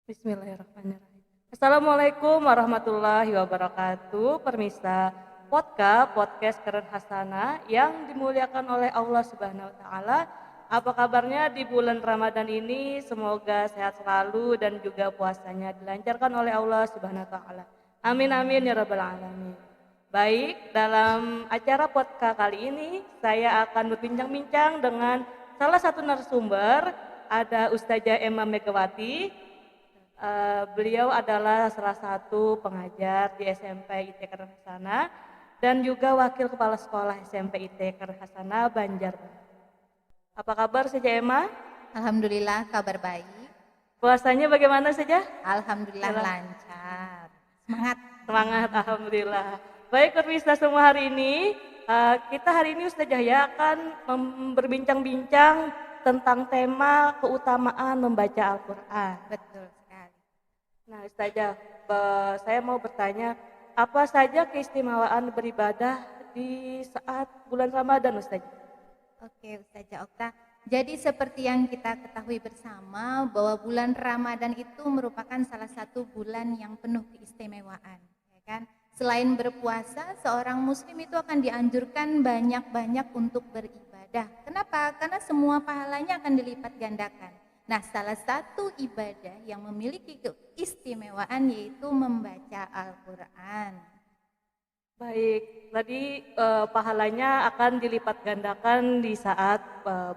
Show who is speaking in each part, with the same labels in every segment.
Speaker 1: Bismillahirrahmanirrahim. Assalamualaikum warahmatullahi wabarakatuh. Permisa, podcast Keren Hasana yang dimuliakan oleh Allah Subhanahu wa taala. Apa kabarnya di bulan Ramadan ini? Semoga sehat selalu dan juga puasanya dilancarkan oleh Allah Subhanahu wa taala. Amin amin ya rabbal alamin. Baik, dalam acara podcast kali ini saya akan berbincang-bincang dengan salah satu narasumber, ada Ustazah Emma Megawati. Beliau adalah salah satu pengajar di SMP IT Keren Hasana dan juga wakil kepala sekolah SMP IT Keren Hasana Banjarbaru. Apa kabar saja Emma?
Speaker 2: Alhamdulillah kabar baik.
Speaker 1: Puasanya bagaimana saja?
Speaker 2: Alhamdulillah lancar. Semangat.
Speaker 1: Semangat, alhamdulillah. Baik pemirsa semua, hari ini kita hari ini Ustazah Yahya akan berbincang-bincang tentang tema keutamaan membaca Al-Quran.
Speaker 2: Betul sekali.
Speaker 1: Nah Ustazah, saya mau bertanya, apa saja keistimewaan beribadah di saat bulan Ramadan Ustazah?
Speaker 2: Oke Ustazah Okta. Jadi seperti yang kita ketahui bersama bahwa bulan Ramadan itu merupakan salah satu bulan yang penuh keistimewaan, ya kan? Selain berpuasa, seorang muslim itu akan dianjurkan banyak-banyak untuk beribadah. Kenapa? Karena semua pahalanya akan dilipat gandakan. Nah, salah satu ibadah yang memiliki keistimewaan yaitu membaca Al-Quran.
Speaker 1: Baik, tadi pahalanya akan dilipat gandakan di saat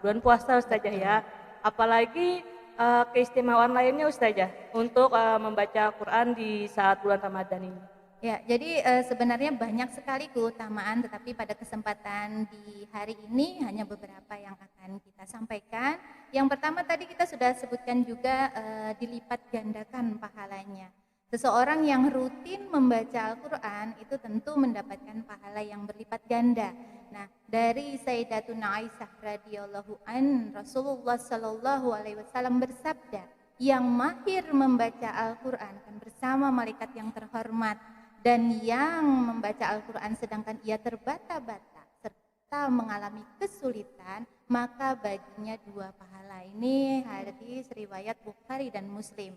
Speaker 1: bulan puasa Ustazah ya. Apalagi keistimewaan lainnya Ustazah untuk membaca Quran di saat bulan Ramadan ini.
Speaker 2: Ya, jadi sebenarnya banyak sekali keutamaan, tetapi pada kesempatan di hari ini hanya beberapa yang akan kita sampaikan. Yang pertama tadi kita sudah sebutkan juga dilipat gandakan pahalanya. Seseorang yang rutin membaca Al-Quran itu tentu mendapatkan pahala yang berlipat ganda. Nah, dari Sayyidatuna Aisyah radhiyallahu an, Rasulullah Shallallahu alaihi wasallam bersabda, yang mahir membaca Al-Quran kan bersama malaikat yang terhormat, dan yang membaca Al-Quran sedangkan ia terbata-bata serta mengalami kesulitan, maka baginya dua pahala. Ini hadis riwayat Bukhari dan Muslim.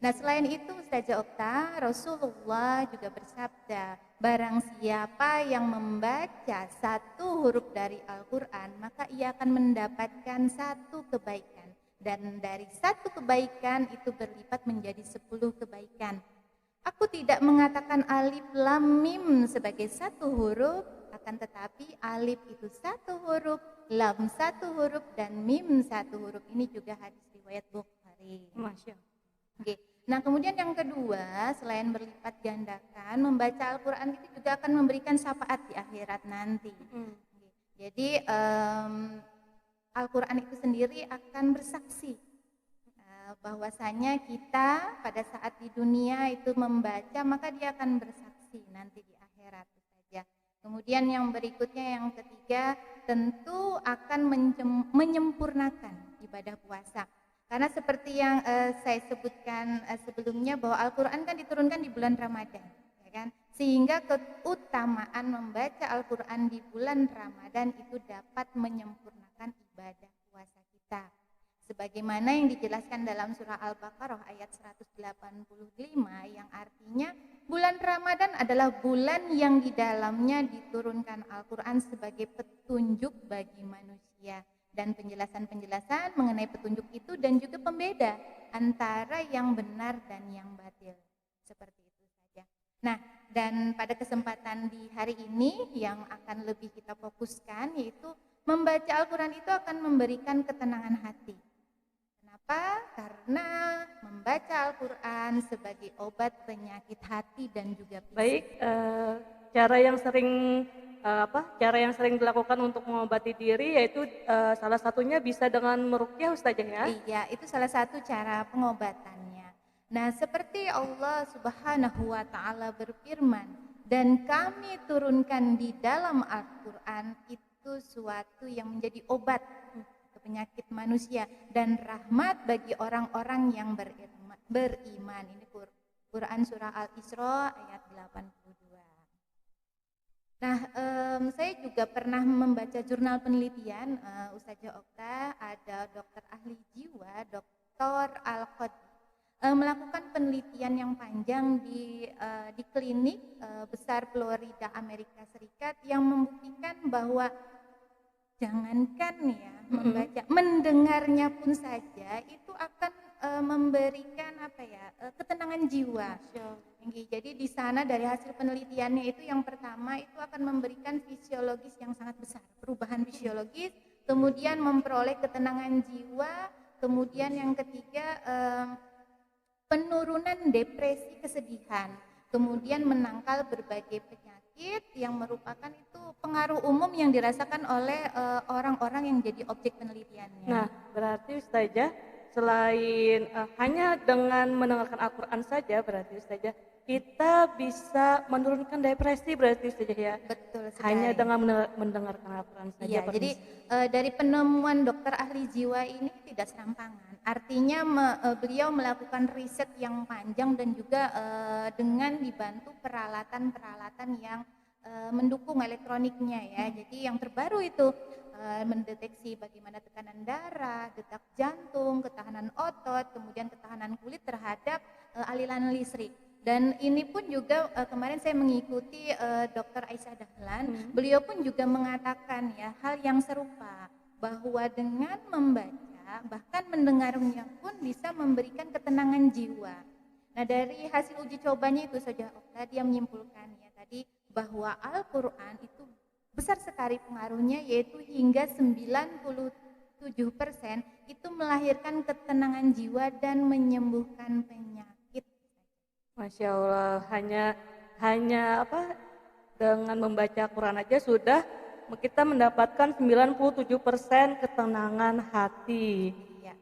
Speaker 2: Nah, selain itu Ustazah Okta, Rasulullah juga bersabda, barang siapa yang membaca satu huruf dari Al-Quran, maka ia akan mendapatkan satu kebaikan. Dan dari satu kebaikan itu berlipat menjadi 10 kebaikan. Aku tidak mengatakan alif lam mim sebagai satu huruf, akan tetapi alif itu satu huruf, lam satu huruf, dan mim satu huruf. Ini juga hadis riwayat Bukhari.
Speaker 1: Masya Allah.
Speaker 2: Oke. Nah, kemudian yang kedua, selain berlipat gandakan, membaca Al-Quran itu juga akan memberikan syafaat di akhirat nanti. Jadi Al-Quran itu sendiri akan bersaksi bahwasanya kita pada saat di dunia itu membaca, maka dia akan bersaksi nanti di akhirat saja. Kemudian yang berikutnya, yang ketiga, tentu akan menyempurnakan ibadah puasa. Karena seperti yang saya sebutkan sebelumnya bahwa Al-Quran kan diturunkan di bulan Ramadan, ya kan? Sehingga keutamaan membaca Al-Quran di bulan Ramadan itu dapat menyempurnakan ibadah puasa kita. Sebagaimana yang dijelaskan dalam surah Al-Baqarah ayat 185 yang artinya bulan Ramadan adalah bulan yang di dalamnya diturunkan Al-Quran sebagai petunjuk bagi manusia. Dan penjelasan-penjelasan mengenai petunjuk itu dan juga pembeda antara yang benar dan yang batil. Seperti itu saja. Nah, dan pada kesempatan di hari ini yang akan lebih kita fokuskan yaitu membaca Al-Quran itu akan memberikan ketenangan hati. Kenapa? Karena membaca Al-Quran sebagai obat penyakit hati dan juga fisik.
Speaker 1: Baik, cara yang sering dilakukan untuk mengobati diri yaitu salah satunya bisa dengan meruqyah Ustazah ya?
Speaker 2: Iya, itu salah satu cara pengobatannya. Nah, seperti Allah Subhanahu wa taala berfirman, dan kami turunkan di dalam Al-Quran itu suatu yang menjadi obat ke penyakit manusia dan rahmat bagi orang-orang yang beriman. Ini Quran surah Al-Isra ayat 82. Nah, saya juga pernah membaca jurnal penelitian Ustazah Okta, ada dokter ahli jiwa, Dr. Al-Qadi. melakukan penelitian yang panjang di klinik besar Florida, Amerika Serikat, yang membuktikan bahwa jangankan ya membaca, mendengarnya pun saja itu akan memberikan ketenangan jiwa.
Speaker 1: Masya Allah.
Speaker 2: Jadi di sana dari hasil penelitiannya itu yang pertama itu akan memberikan fisiologis yang sangat besar, perubahan fisiologis, kemudian memperoleh ketenangan jiwa, kemudian yang ketiga penurunan depresi, kesedihan, kemudian menangkal berbagai penyakit yang merupakan itu pengaruh umum yang dirasakan oleh orang-orang yang jadi objek penelitiannya.
Speaker 1: Nah, berarti Ustazah selain hanya dengan mendengarkan Al-Quran saja, berarti Ustazah kita bisa menurunkan depresi, berarti Ustazah ya?
Speaker 2: Betul sekali.
Speaker 1: Hanya dengan mendengarkan Al-Quran saja.
Speaker 2: Iya, jadi dari penemuan dokter ahli jiwa ini tidak serampangan. Artinya beliau melakukan riset yang panjang dan juga dengan dibantu peralatan-peralatan yang mendukung elektroniknya ya. Jadi yang terbaru itu mendeteksi bagaimana tekanan darah, detak jantung, ketahanan otot, kemudian ketahanan kulit terhadap aliran listrik. Dan ini pun juga kemarin saya mengikuti Dr. Aisyah Dahlan, beliau pun juga mengatakan ya hal yang serupa, bahwa dengan membaca bahkan mendengarnya pun bisa memberikan ketenangan jiwa. Nah dari hasil uji cobanya itu saja dia menyimpulkan ya tadi bahwa Al-Quran itu besar sekali pengaruhnya, yaitu hingga 97% itu melahirkan ketenangan jiwa dan menyembuhkan penyakit.
Speaker 1: Masya Allah, hanya dengan membaca Quran aja sudah kita mendapatkan 97% ketenangan hati.
Speaker 2: Ya,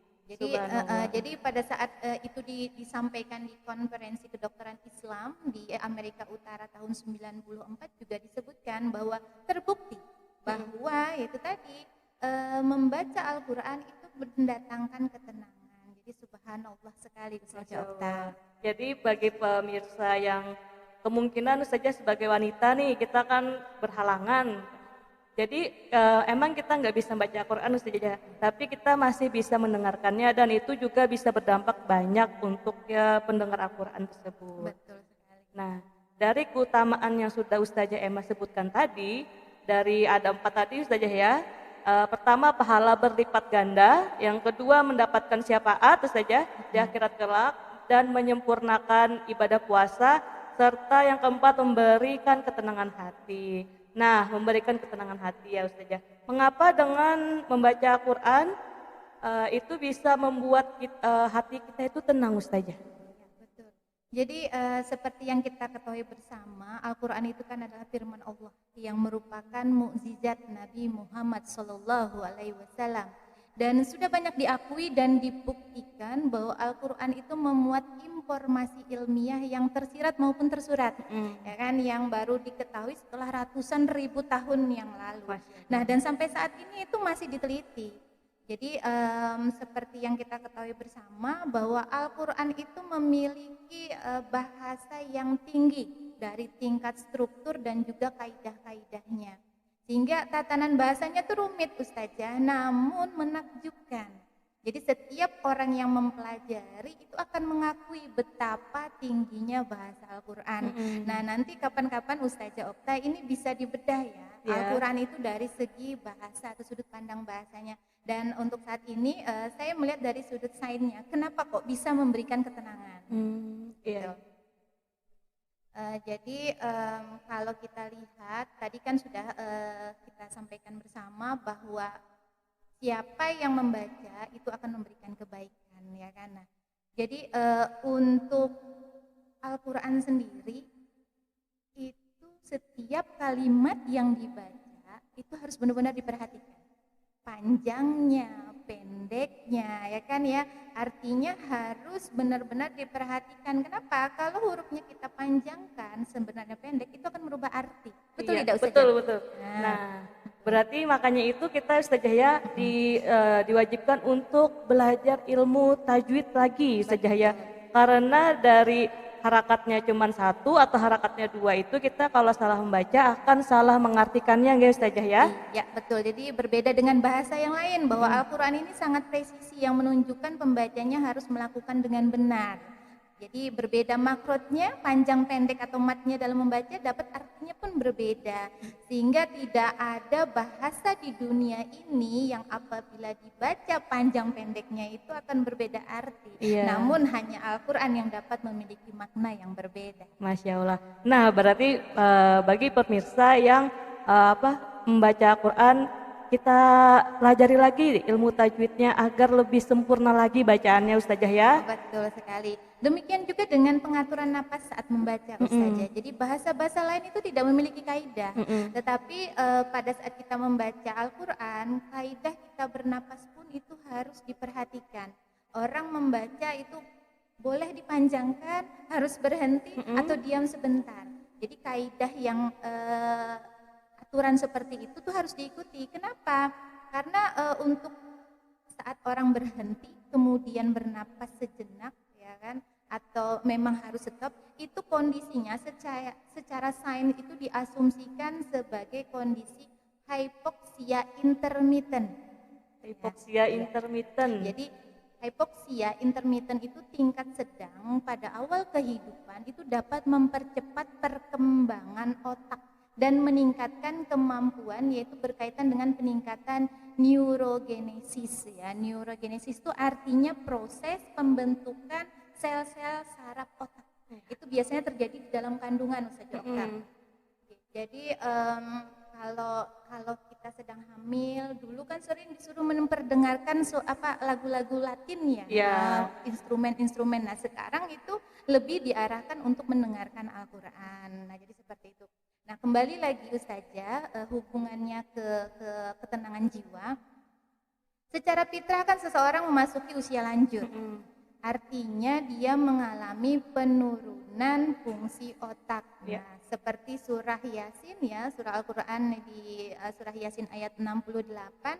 Speaker 2: jadi pada saat itu disampaikan di konferensi kedokteran Islam di Amerika Utara tahun 94 juga disebutkan bahwa terbukti bahwa itu tadi membaca Al-Quran itu mendatangkan ketenangan. Jadi subhanallah sekali Ustaz Okta.
Speaker 1: Jadi bagi pemirsa yang kemungkinan saja sebagai wanita nih, kita kan berhalangan. Jadi emang kita nggak bisa baca Al-Quran saja, tapi kita masih bisa mendengarkannya dan itu juga bisa berdampak banyak untuk pendengar Al-Quran tersebut.
Speaker 2: Betul sekali.
Speaker 1: Nah, dari keutamaan yang sudah Ustazah Emma sebutkan tadi, dari ada 4 tadi Ustazah ya. Pertama pahala berlipat ganda, yang kedua mendapatkan syafaat Ustazah di akhirat kelak dan menyempurnakan ibadah puasa, serta yang keempat memberikan ketenangan hati. Nah, memberikan ketenangan hati ya Ustazah. Mengapa dengan membaca Al-Quran itu bisa membuat hati kita itu tenang Ustazah?
Speaker 2: Ya, betul. Jadi seperti yang kita ketahui bersama, Al-Quran itu kan adalah firman Allah yang merupakan mukjizat Nabi Muhammad SAW. Dan sudah banyak diakui dan dibuktikan bahwa Al-Quran itu memuat informasi ilmiah yang tersirat maupun tersurat, ya kan, yang baru diketahui setelah ratusan ribu tahun yang lalu. Nah, dan sampai saat ini itu masih diteliti. Jadi seperti yang kita ketahui bersama bahwa Al-Quran itu memiliki bahasa yang tinggi dari tingkat struktur dan juga kaidah-kaidahnya. Sehingga tatanan bahasanya tuh rumit Ustazah, namun menakjubkan. Jadi setiap orang yang mempelajari itu akan mengakui betapa tingginya bahasa Al-Quran. Nah nanti kapan-kapan Ustazah Okta ini bisa dibedah ya, Al-Quran itu dari segi bahasa atau sudut pandang bahasanya. Dan untuk saat ini saya melihat dari sudut sainsnya, kenapa kok bisa memberikan ketenangan. Gitu. Jadi kalau kita lihat tadi kan sudah kita sampaikan bersama bahwa siapa yang membaca itu akan memberikan kebaikan, ya kan. Nah, jadi untuk Al-Quran sendiri itu setiap kalimat yang dibaca itu harus benar-benar diperhatikan, panjangnya, pendeknya, ya kan ya. Artinya harus benar-benar diperhatikan. Kenapa? Kalau hurufnya kita panjangkan sebenarnya pendek, itu akan merubah arti. Betul tidak Ustazah?
Speaker 1: Betul. Nah, berarti makanya itu kita Ustazah ya diwajibkan untuk belajar ilmu tajwid lagi Ustazah ya. Karena dari harakatnya cuma satu atau harakatnya dua itu kita kalau salah membaca akan salah mengartikannya guys Ustazah ya.
Speaker 2: Iya, betul. Jadi berbeda dengan bahasa yang lain bahwa Al-Qur'an ini sangat presisi yang menunjukkan pembacanya harus melakukan dengan benar. Jadi berbeda makrotnya, panjang pendek atau matnya dalam membaca dapat artinya pun berbeda. Sehingga tidak ada bahasa di dunia ini yang apabila dibaca panjang pendeknya itu akan berbeda arti.
Speaker 1: Iya.
Speaker 2: Namun hanya Al-Qur'an yang dapat memiliki makna yang berbeda.
Speaker 1: Masya Allah. Nah berarti bagi pemirsa yang membaca Al-Quran, kita pelajari lagi ilmu tajwidnya agar lebih sempurna lagi bacaannya Ustazah ya.
Speaker 2: Betul sekali. Demikian juga dengan pengaturan napas saat membaca Ustazah. Jadi bahasa-bahasa lain itu tidak memiliki kaidah. Tetapi pada saat kita membaca Al-Quran, kaidah kita bernapas pun itu harus diperhatikan. Orang membaca itu boleh dipanjangkan, harus berhenti atau diam sebentar. Jadi kaidah yang aturan seperti itu tuh harus diikuti. Kenapa? Karena untuk saat orang berhenti kemudian bernapas sejenak ya kan atau memang harus stop itu kondisinya secara sains itu diasumsikan sebagai kondisi hypoxia intermittent.
Speaker 1: Hypoxia intermittent.
Speaker 2: Jadi hypoxia intermittent itu tingkat sedang pada awal kehidupan itu dapat mempercepat perkembangan otak dan meningkatkan kemampuan yaitu berkaitan dengan peningkatan neurogenesis ya. Neurogenesis itu artinya proses pembentukan sel-sel saraf otak. Itu biasanya terjadi di dalam kandungan Ustazah Okta. Jadi kalau kita sedang hamil dulu kan sering disuruh memperdengarkan lagu-lagu Latin ya. Instrumen-instrumen. Nah, sekarang itu lebih diarahkan untuk mendengarkan Al-Qur'an. Nah, jadi seperti itu. Nah, kembali lagi Ustazah, hubungannya ke ketenangan jiwa. Secara fitrah kan seseorang memasuki usia lanjut. Artinya dia mengalami penurunan fungsi otak. Nah, seperti surah Yasin ya, surah Al-Qur'an di surah Yasin ayat 68.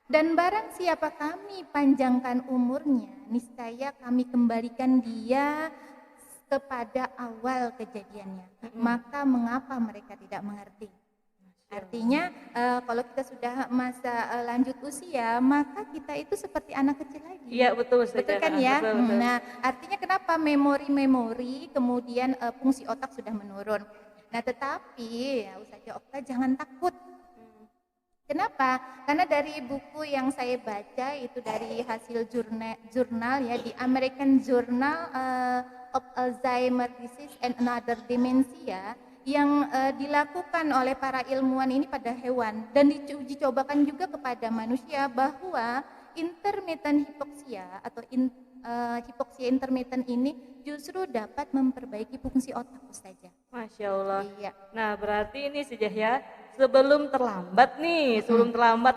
Speaker 2: Dan barang siapa kami panjangkan umurnya, niscaya kami kembalikan dia kepada awal kejadiannya. Maka mengapa mereka tidak mengerti? Artinya kalau kita sudah masa lanjut usia, maka kita itu seperti anak kecil lagi.
Speaker 1: Iya betul.
Speaker 2: Betul kan ya?
Speaker 1: Betul.
Speaker 2: Nah, artinya kenapa memori kemudian fungsi otak sudah menurun. Nah, tetapi ya Ustazah Okta jangan takut. Kenapa? Karena dari buku yang saya baca itu dari hasil jurnal ya di American Journal of Alzheimer Disease and Another Dementia yang dilakukan oleh para ilmuwan ini pada hewan dan diuji cobakan juga kepada manusia bahwa intermittent hypoxia atau hypoxia intermittent ini justru dapat memperbaiki fungsi otak Ustazah.
Speaker 1: Masya Allah.
Speaker 2: Iya.
Speaker 1: Nah berarti ini Ustazah ya, sebelum terlambat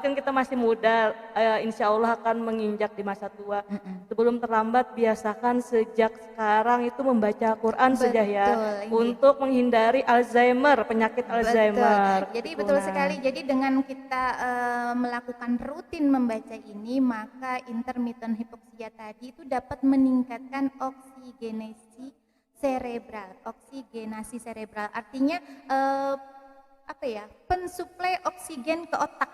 Speaker 1: kan kita masih muda, insya Allah akan menginjak di masa tua. Sebelum terlambat biasakan sejak sekarang itu membaca Quran Ustazah ya, untuk menghindari Alzheimer, penyakit Alzheimer.
Speaker 2: Jadi betul sekali. Jadi dengan kita melakukan rutin membaca ini, maka intermittent hypoxia tadi itu dapat meningkatkan oksigenasi cerebral. Artinya pensuplai oksigen ke otak.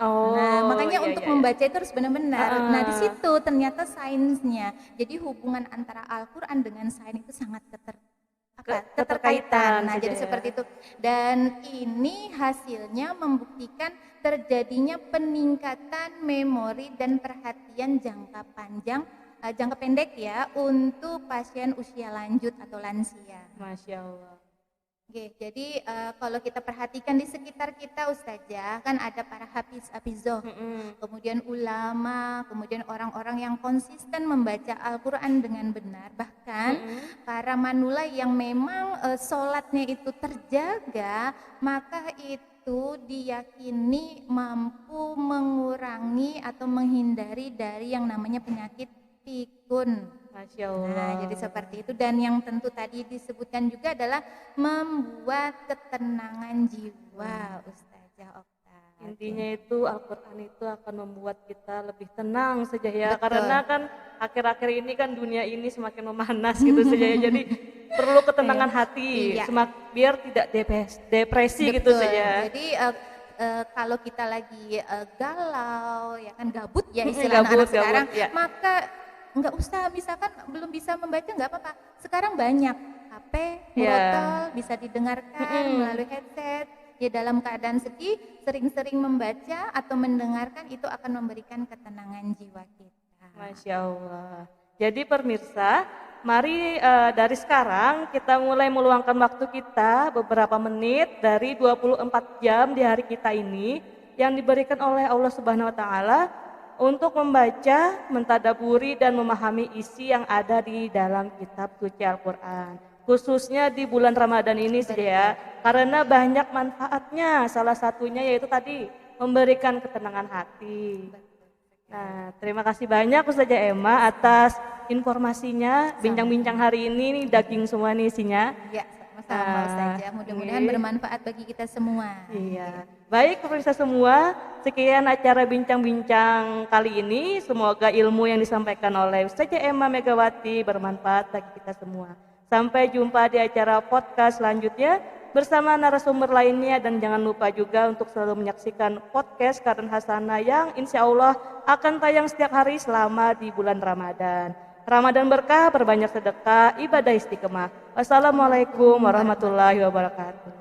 Speaker 2: Makanya untuk membaca itu harus benar-benar. Nah, di situ ternyata sainsnya. Jadi hubungan antara Al-Qur'an dengan sains itu sangat keterkaitan. Nah, jadi seperti itu. Dan ini hasilnya membuktikan terjadinya peningkatan memori dan perhatian jangka pendek ya untuk pasien usia lanjut atau lansia.
Speaker 1: Masya Allah.
Speaker 2: Oke, jadi kalau kita perhatikan di sekitar kita Ustazah, kan ada para hafizoh, kemudian ulama, kemudian orang-orang yang konsisten membaca Al-Quran dengan benar, bahkan para manula yang memang sholatnya itu terjaga, maka itu diyakini mampu mengurangi atau menghindari dari yang namanya penyakit pikun.
Speaker 1: Masya Allah.
Speaker 2: Nah, jadi seperti itu. Dan yang tentu tadi disebutkan juga adalah membuat ketenangan jiwa, Ustazah Okta.
Speaker 1: Intinya itu Al-Quran itu akan membuat kita lebih tenang saja ya.
Speaker 2: Betul.
Speaker 1: Karena kan akhir-akhir ini kan dunia ini semakin memanas gitu saja ya. Jadi perlu ketenangan hati,
Speaker 2: Iya.
Speaker 1: biar tidak depresi gitu
Speaker 2: Betul.
Speaker 1: saja.
Speaker 2: Jadi kalau kita lagi galau, ya kan gabut ya
Speaker 1: Mm-mm,
Speaker 2: istilah
Speaker 1: gabut,
Speaker 2: anak-anak sekarang,
Speaker 1: gabut, ya.
Speaker 2: maka nggak usah misalkan belum bisa membaca nggak apa-apa. Sekarang banyak HP,
Speaker 1: Ya.
Speaker 2: murotal bisa didengarkan
Speaker 1: Mm-mm.
Speaker 2: melalui headset. Ya dalam keadaan sedih, sering-sering membaca atau mendengarkan itu akan memberikan ketenangan jiwa kita.
Speaker 1: Masya Allah. Jadi pemirsa, mari dari sekarang kita mulai meluangkan waktu kita beberapa menit dari 24 jam di hari kita ini yang diberikan oleh Allah Subhanahu wa taala untuk membaca, mentadaburi dan memahami isi yang ada di dalam kitab suci Al-Qur'an. Khususnya di bulan Ramadan ini saja ya, karena banyak manfaatnya. Salah satunya yaitu tadi memberikan ketenangan hati. Nah, terima kasih banyak Ustazah Emma atas informasinya. Bincang-bincang hari ini nih daging semua nih isinya.
Speaker 2: Ya, sama-sama Ustazah. Mudah-mudahan
Speaker 1: Iya.
Speaker 2: bermanfaat bagi kita semua.
Speaker 1: Iya. Baik pemirsa semua, sekian acara bincang-bincang kali ini. Semoga ilmu yang disampaikan oleh Ustazah Emma Megawati bermanfaat bagi kita semua. Sampai jumpa di acara podcast selanjutnya bersama narasumber lainnya, dan jangan lupa juga untuk selalu menyaksikan podcast Karen Hasanah yang insya Allah akan tayang setiap hari selama di bulan Ramadan. Ramadan berkah, berbanyak sedekah, ibadah istiqomah. Wassalamualaikum warahmatullahi wabarakatuh.